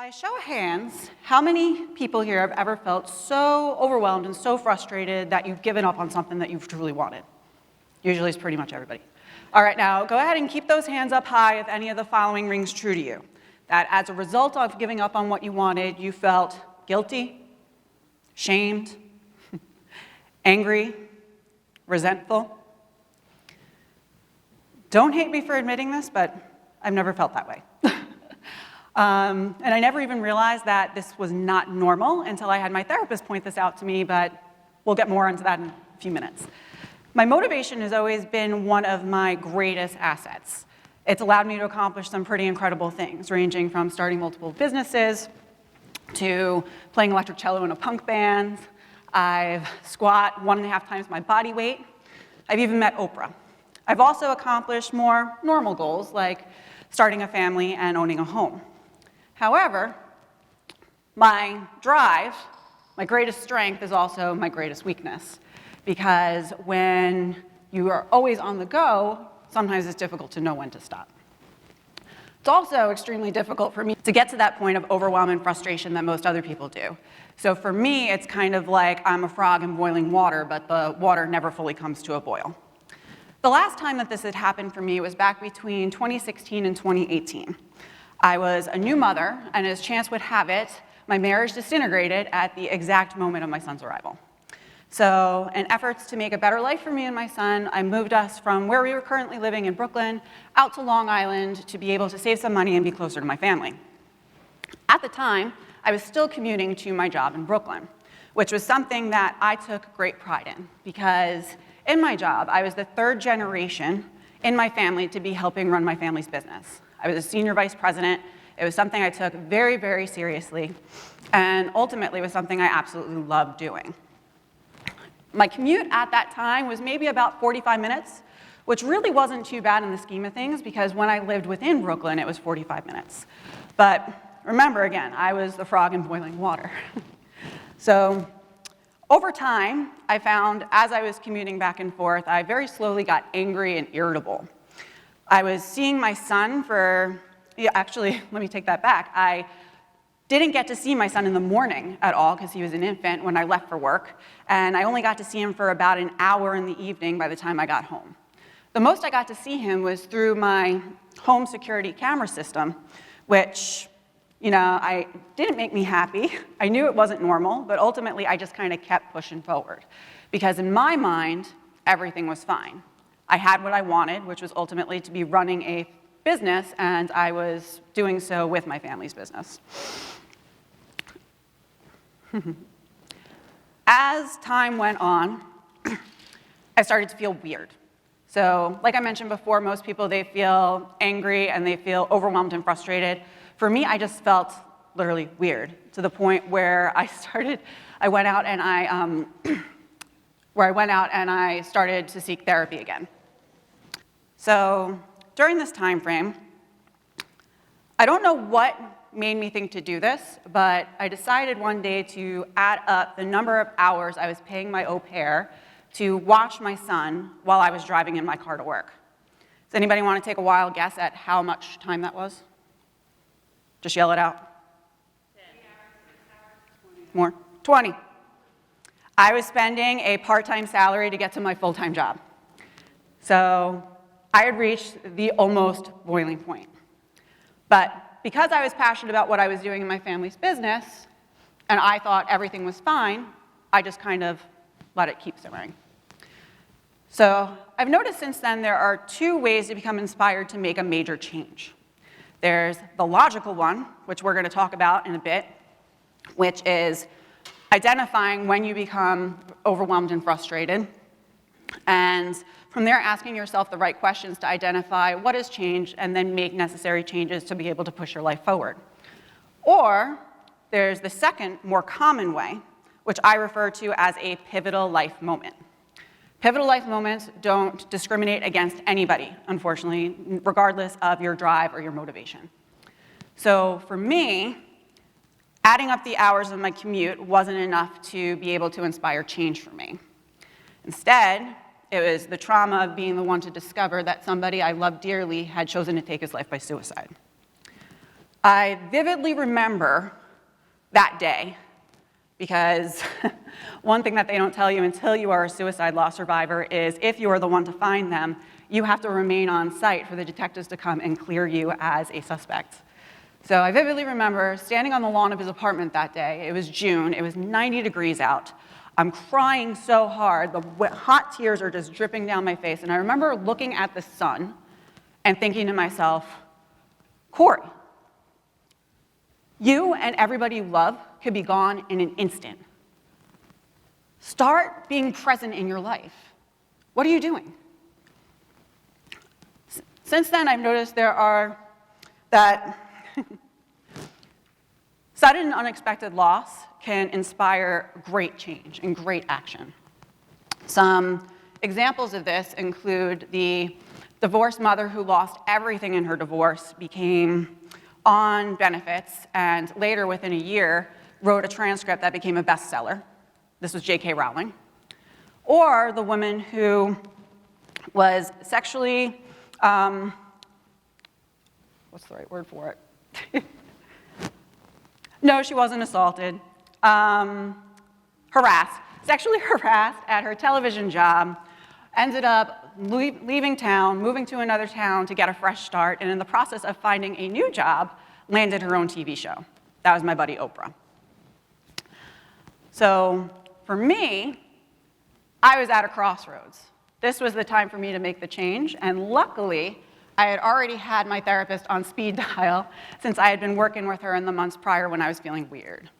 By show of hands, how many people here have ever felt so overwhelmed and so frustrated that you've given up on something that you've truly wanted? Usually it's pretty much everybody. All right, now go ahead and keep those hands up high if any of the following rings true to you. That as a result of giving up on what you wanted, you felt guilty, shamed, angry, resentful. Don't hate me for admitting this, but I've never felt that way. And I never even realized that this was not normal until I had my therapist point this out to me, but we'll get more into that in a few minutes. My motivation has always been one of my greatest assets. It's allowed me to accomplish some pretty incredible things, ranging from starting multiple businesses to playing electric cello in a punk band. I've squat 1.5 times my body weight. I've even met Oprah. I've also accomplished more normal goals, like starting a family and owning a home. However, my drive, my greatest strength, is also my greatest weakness, because when you are always on the go, sometimes it's difficult to know when to stop. It's also extremely difficult for me to get to that point of overwhelm and frustration that most other people do. So for me, it's kind of like I'm a frog in boiling water, but the water never fully comes to a boil. The last time that this had happened for me was back between 2016 and 2018. I was a new mother, and as chance would have it, my marriage disintegrated at the exact moment of my son's arrival. So in efforts to make a better life for me and my son, I moved us from where we were currently living in Brooklyn out to Long Island to be able to save some money and be closer to my family. At the time, I was still commuting to my job in Brooklyn, which was something that I took great pride in, because in my job, I was the third generation in my family to be helping run my family's business. I was a senior vice president. It was something I took very, very seriously, and ultimately was something I absolutely loved doing. My commute at that time was maybe about 45 minutes, which really wasn't too bad in the scheme of things, because when I lived within Brooklyn, it was 45 minutes. But remember, again, I was the frog in boiling water. So over time, I found as I was commuting back and forth, I very slowly got angry and irritable. I was seeing my son actually, let me take that back. I didn't get to see my son in the morning at all because he was an infant when I left for work, and I only got to see him for about an hour in the evening by the time I got home. The most I got to see him was through my home security camera system, which, I didn't make me happy. I knew it wasn't normal, but ultimately I just kind of kept pushing forward, because in my mind, everything was fine. I had what I wanted, which was ultimately to be running a business, and I was doing so with my family's business. As time went on, I started to feel weird. So, like I mentioned before, most people, they feel angry and they feel overwhelmed and frustrated. For me, I just felt literally weird, to the point where I went out and I started to seek therapy again. So during this time frame, I don't know what made me think to do this, but I decided one day to add up the number of hours I was paying my au pair to watch my son while I was driving in my car to work. Does anybody want to take a wild guess at how much time that was? Just yell it out. 10 hours, 6 hours. More? 20. I was spending a part-time salary to get to my full-time job. So I had reached the almost boiling point. But because I was passionate about what I was doing in my family's business, and I thought everything was fine, I just kind of let it keep simmering. So I've noticed since then there are 2 ways to become inspired to make a major change. There's the logical one, which we're going to talk about in a bit, which is identifying when you become overwhelmed and frustrated, and from there asking yourself the right questions to identify what has changed and then make necessary changes to be able to push your life forward. Or there's the second, more common way, which I refer to as a pivotal life moment. Pivotal life moments don't discriminate against anybody, unfortunately, regardless of your drive or your motivation. So for me, adding up the hours of my commute wasn't enough to be able to inspire change for me. Instead, it was the trauma of being the one to discover that somebody I loved dearly had chosen to take his life by suicide. I vividly remember that day because one thing that they don't tell you until you are a suicide loss survivor is if you are the one to find them, you have to remain on site for the detectives to come and clear you as a suspect. So I vividly remember standing on the lawn of his apartment that day. It was June. It was 90 degrees out. I'm crying so hard. The hot tears are just dripping down my face. And I remember looking at the sun and thinking to myself, Corrie, you and everybody you love could be gone in an instant. Start being present in your life. What are you doing? Since then, I've noticed that sudden and unexpected loss can inspire great change and great action. Some examples of this include the divorced mother who lost everything in her divorce, became on benefits, and later, within a year, wrote a transcript that became a bestseller. This was J.K. Rowling. Or the woman who was sexually, what's the right word for it? No, she wasn't assaulted. Sexually harassed at her television job, ended up leaving town, moving to another town to get a fresh start, and in the process of finding a new job, landed her own TV show. That was my buddy Oprah. So for me, I was at a crossroads. This was the time for me to make the change, and luckily, I had already had my therapist on speed dial since I had been working with her in the months prior when I was feeling weird.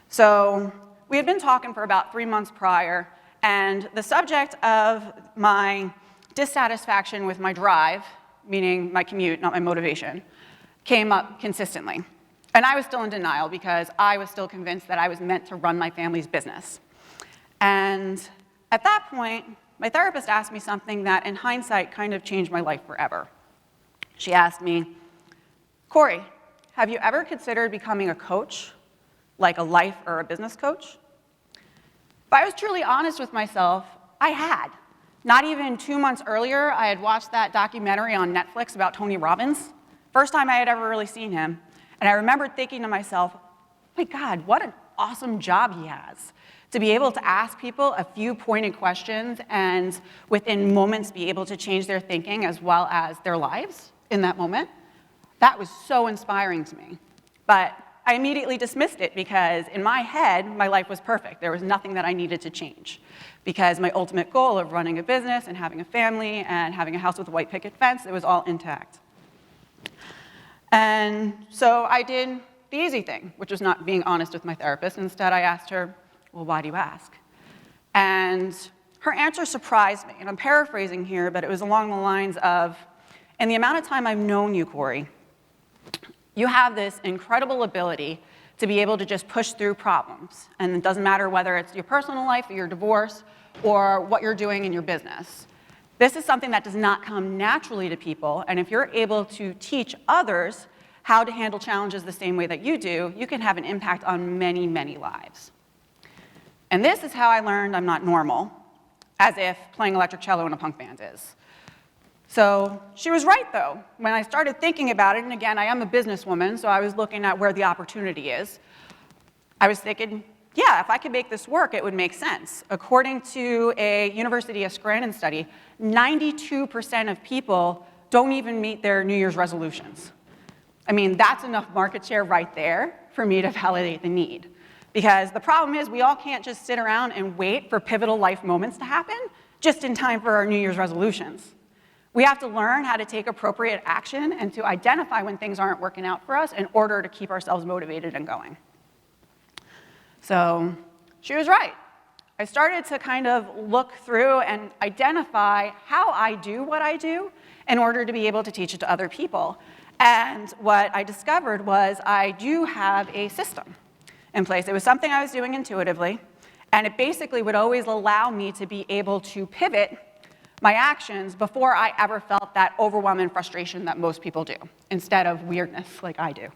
So we had been talking for about 3 months prior, and the subject of my dissatisfaction with my drive, meaning my commute, not my motivation, came up consistently. And I was still in denial because I was still convinced that I was meant to run my family's business. And at that point, my therapist asked me something that, in hindsight, kind of changed my life forever. She asked me, Corrie, have you ever considered becoming a coach, like a life or a business coach? If I was truly honest with myself, I had. Not even 2 months earlier, I had watched that documentary on Netflix about Tony Robbins. First time I had ever really seen him. And I remembered thinking to myself, my God, what an awesome job he has. To be able to ask people a few pointed questions and within moments be able to change their thinking as well as their lives in that moment. That was so inspiring to me. But I immediately dismissed it because in my head, my life was perfect. There was nothing that I needed to change because my ultimate goal of running a business and having a family and having a house with a white picket fence, it was all intact. And so I did the easy thing, which was not being honest with my therapist. Instead, I asked her, well, why do you ask? And her answer surprised me. And I'm paraphrasing here, but it was along the lines of, in the amount of time I've known you, Corrie, you have this incredible ability to be able to just push through problems. And it doesn't matter whether it's your personal life or your divorce or what you're doing in your business. This is something that does not come naturally to people. And if you're able to teach others how to handle challenges the same way that you do, you can have an impact on many, many lives. And this is how I learned I'm not normal, as if playing electric cello in a punk band is. So she was right, though. When I started thinking about it, and again, I am a businesswoman, so I was looking at where the opportunity is, I was thinking, yeah, if I could make this work, it would make sense. According to a University of Scranton study, 92% of people don't even meet their New Year's resolutions. I mean, that's enough market share right there for me to validate the need. Because the problem is we all can't just sit around and wait for pivotal life moments to happen just in time for our New Year's resolutions. We have to learn how to take appropriate action and to identify when things aren't working out for us in order to keep ourselves motivated and going. So she was right. I started to kind of look through and identify how I do what I do in order to be able to teach it to other people. And what I discovered was I do have a system in place. It was something I was doing intuitively, and it basically would always allow me to be able to pivot my actions before I ever felt that overwhelm and frustration that most people do, instead of weirdness like I do.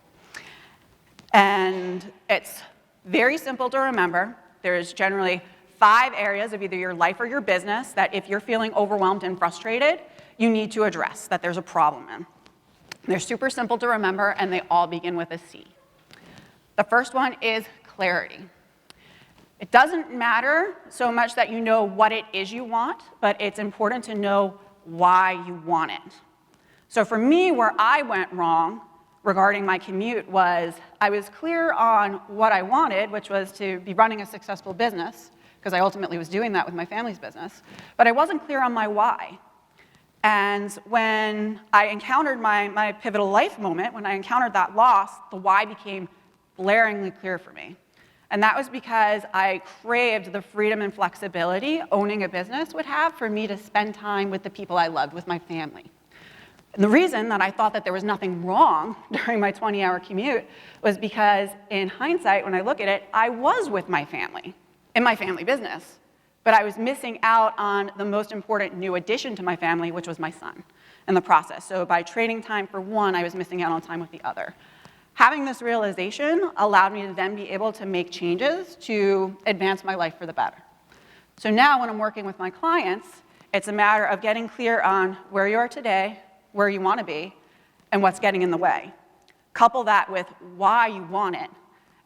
And it's very simple to remember. There's generally 5 areas of either your life or your business that if you're feeling overwhelmed and frustrated, you need to address, that there's a problem in. They're super simple to remember, and they all begin with a C. The first one is clarity. It doesn't matter so much that you know what it is you want, but it's important to know why you want it. So for me, where I went wrong regarding my commute was I was clear on what I wanted, which was to be running a successful business, because I ultimately was doing that with my family's business, but I wasn't clear on my why. And when I encountered my pivotal life moment, when I encountered that loss, the why became blaringly clear for me. And that was because I craved the freedom and flexibility owning a business would have for me to spend time with the people I loved, with my family. And the reason that I thought that there was nothing wrong during my 20-hour commute was because in hindsight, when I look at it, I was with my family in my family business. But I was missing out on the most important new addition to my family, which was my son, in the process. So by trading time for one, I was missing out on time with the other. Having this realization allowed me to then be able to make changes to advance my life for the better. So now when I'm working with my clients, it's a matter of getting clear on where you are today, where you want to be, and what's getting in the way. Couple that with why you want it,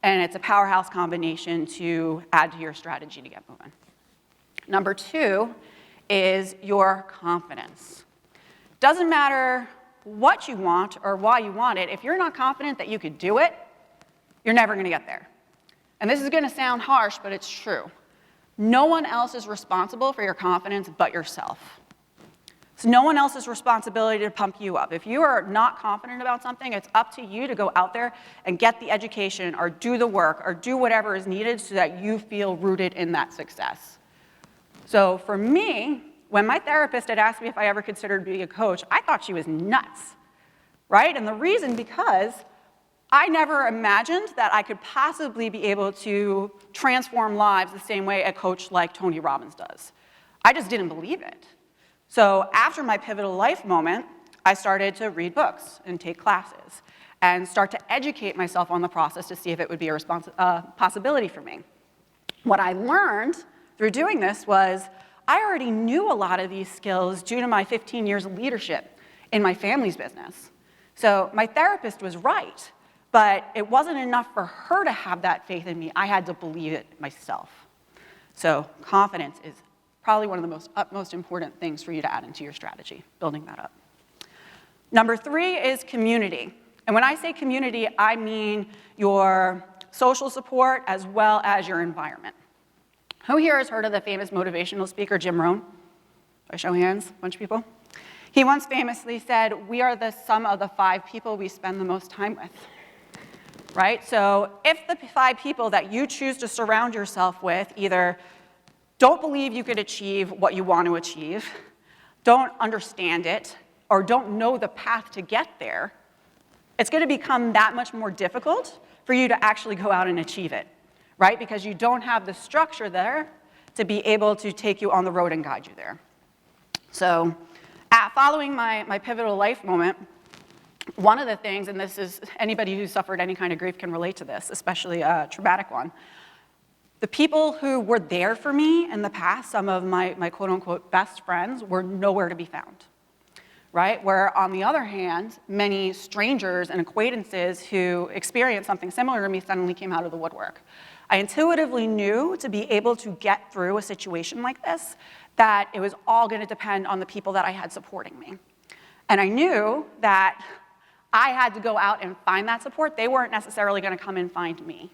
and it's a powerhouse combination to add to your strategy to get moving. Number 2 is your confidence. Doesn't matter what you want or why you want it, if you're not confident that you could do it, you're never going to get there. And this is going to sound harsh, but it's true. No one else is responsible for your confidence but yourself. It's no one else's responsibility to pump you up. If you are not confident about something, it's up to you to go out there and get the education or do the work or do whatever is needed so that you feel rooted in that success. So for me, when my therapist had asked me if I ever considered being a coach, I thought she was nuts, right? And the reason because I never imagined that I could possibly be able to transform lives the same way a coach like Tony Robbins does. I just didn't believe it. So after my pivotal life moment, I started to read books and take classes and start to educate myself on the process to see if it would be a possibility for me. What I learned through doing this was I already knew a lot of these skills due to my 15 years of leadership in my family's business. So my therapist was right, but it wasn't enough for her to have that faith in me. I had to believe it myself. So confidence is probably one of the utmost important things for you to add into your strategy, building that up. Number 3 is community. And when I say community, I mean your social support as well as your environment. Who here has heard of the famous motivational speaker, Jim Rohn? By show of hands, a bunch of people. He once famously said, "We are the sum of the 5 people we spend the most time with." Right? So if the 5 people that you choose to surround yourself with either don't believe you could achieve what you want to achieve, don't understand it, or don't know the path to get there, it's going to become that much more difficult for you to actually go out and achieve it. Right? Because you don't have the structure there to be able to take you on the road and guide you there. So following my pivotal life moment, one of the things, and this is anybody who's suffered any kind of grief can relate to this, especially a traumatic one, the people who were there for me in the past, some of my quote-unquote best friends, were nowhere to be found. Right? Where on the other hand, many strangers and acquaintances who experienced something similar to me suddenly came out of the woodwork. I intuitively knew to be able to get through a situation like this, that it was all going to depend on the people that I had supporting me. And I knew that I had to go out and find that support. They weren't necessarily going to come and find me.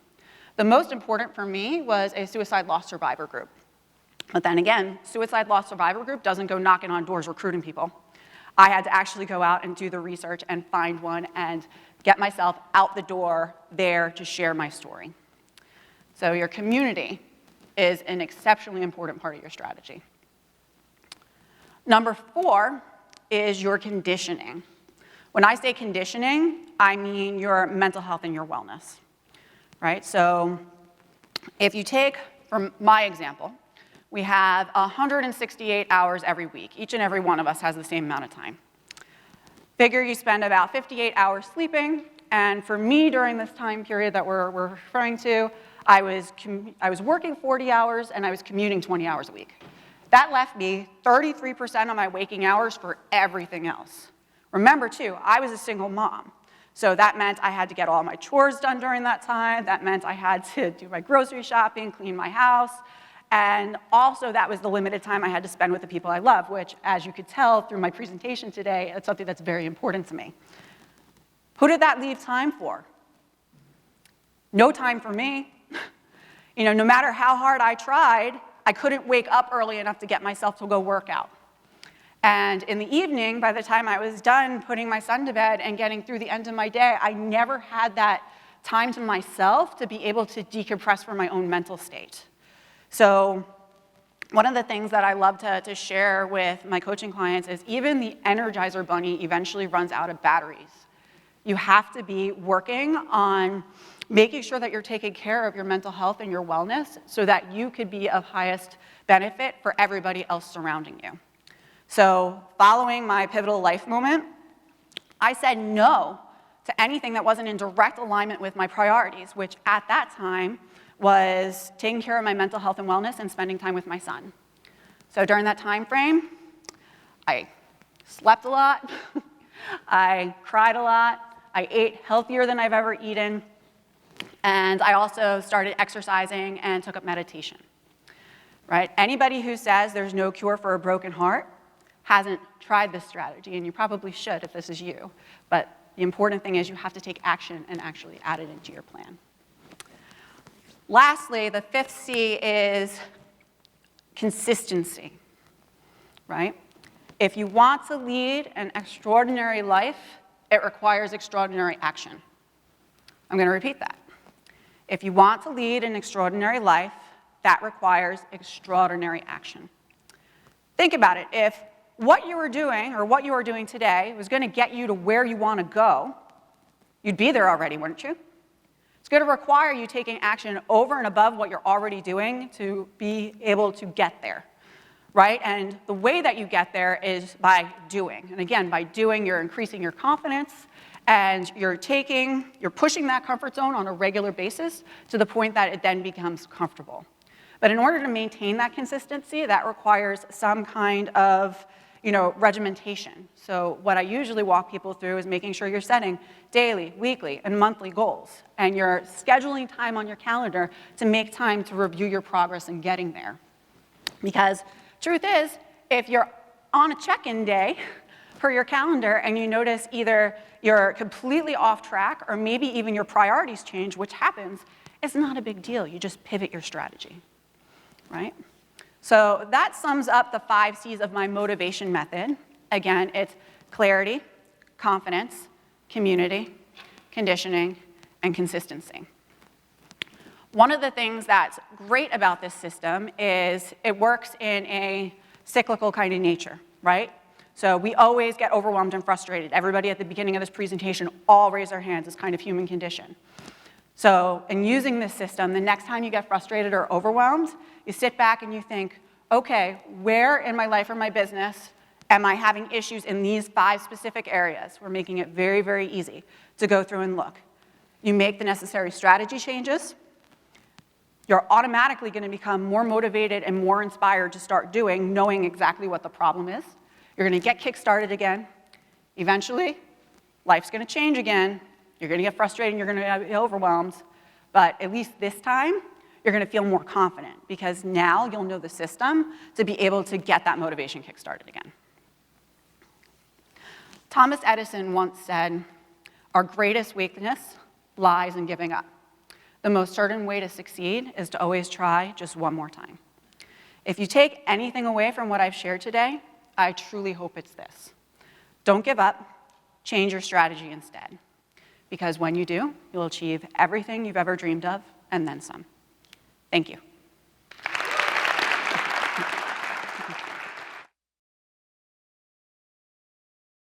The most important for me was a suicide loss survivor group. But then again, suicide loss survivor group doesn't go knocking on doors recruiting people. I had to actually go out and do the research and find one and get myself out the door there to share my story. So your community is an exceptionally important part of your strategy. Number 4 is your conditioning. When I say conditioning, I mean your mental health and your wellness. Right? So if you take, from my example, we have 168 hours every week. Each and every one of us has the same amount of time. Figure you spend about 58 hours sleeping, and for me during this time period that we're referring to, I was working 40 hours and I was commuting 20 hours a week. That left me 33% of my waking hours for everything else, Remember, too, I was a single mom. So that meant I had to get all my chores done during that time. That meant I had to do my grocery shopping, clean my house. And also, that was the limited time I had to spend with the people I love, which, as you could tell through my presentation today, it's something that's very important to me. Who did that leave time for? No time for me. You know, no matter how hard I tried, I couldn't wake up early enough to get myself to go work out. And in the evening, by the time I was done putting my son to bed and getting through the end of my day, I never had that time to myself to be able to decompress from my own mental state. So one of the things that I love to share with my coaching clients is even the Energizer Bunny eventually runs out of batteries. You have to be working on making sure that you're taking care of your mental health and your wellness so that you could be of highest benefit for everybody else surrounding you. So following my pivotal life moment, I said no to anything that wasn't in direct alignment with my priorities, which at that time was taking care of my mental health and wellness and spending time with my son. So during that time frame, I slept a lot, I cried a lot, I ate healthier than I've ever eaten, and I also started exercising and took up meditation, right? Anybody who says there's no cure for a broken heart hasn't tried this strategy, and you probably should if this is you. But the important thing is you have to take action and actually add it into your plan. Lastly, the fifth C is consistency, right? If you want to lead an extraordinary life, it requires extraordinary action. I'm going to repeat that. If you want to lead an extraordinary life, that requires extraordinary action. Think about it. If what you were doing or what you are doing today was going to get you to where you want to go, you'd be there already, wouldn't you? It's going to require you taking action over and above what you're already doing to be able to get there, right? And the way that you get there is by doing. And again, by doing, you're increasing your confidence, and you're pushing that comfort zone on a regular basis to the point that it then becomes comfortable. But in order to maintain that consistency, that requires some kind of regimentation. So what I usually walk people through is making sure you're setting daily, weekly, and monthly goals, and you're scheduling time on your calendar to make time to review your progress in getting there. Because truth is, if you're on a check-in day per your calendar and you notice either you're completely off track or maybe even your priorities change, which happens, it's not a big deal. You just pivot your strategy, right? So that sums up the 5 C's of my motivation method. Again, it's clarity, confidence, community, conditioning, and consistency. One of the things that's great about this system is it works in a cyclical kind of nature, right? So we always get overwhelmed and frustrated. Everybody at the beginning of this presentation all raise their hands. It's kind of human condition. So in using this system, the next time you get frustrated or overwhelmed, you sit back and you think, okay, where in my life or my business am I having issues in these 5 specific areas? We're making it very, very easy to go through and look. You make the necessary strategy changes. You're automatically going to become more motivated and more inspired to start doing, knowing exactly what the problem is. You're going to get kick-started again. Eventually, life's going to change again. You're going to get frustrated and you're going to be overwhelmed. But at least this time, you're going to feel more confident because now you'll know the system to be able to get that motivation kick-started again. Thomas Edison once said, "Our greatest weakness lies in giving up. The most certain way to succeed is to always try just one more time." If you take anything away from what I've shared today, I truly hope it's this. Don't give up. Change your strategy instead. Because when you do, you'll achieve everything you've ever dreamed of and then some. Thank you.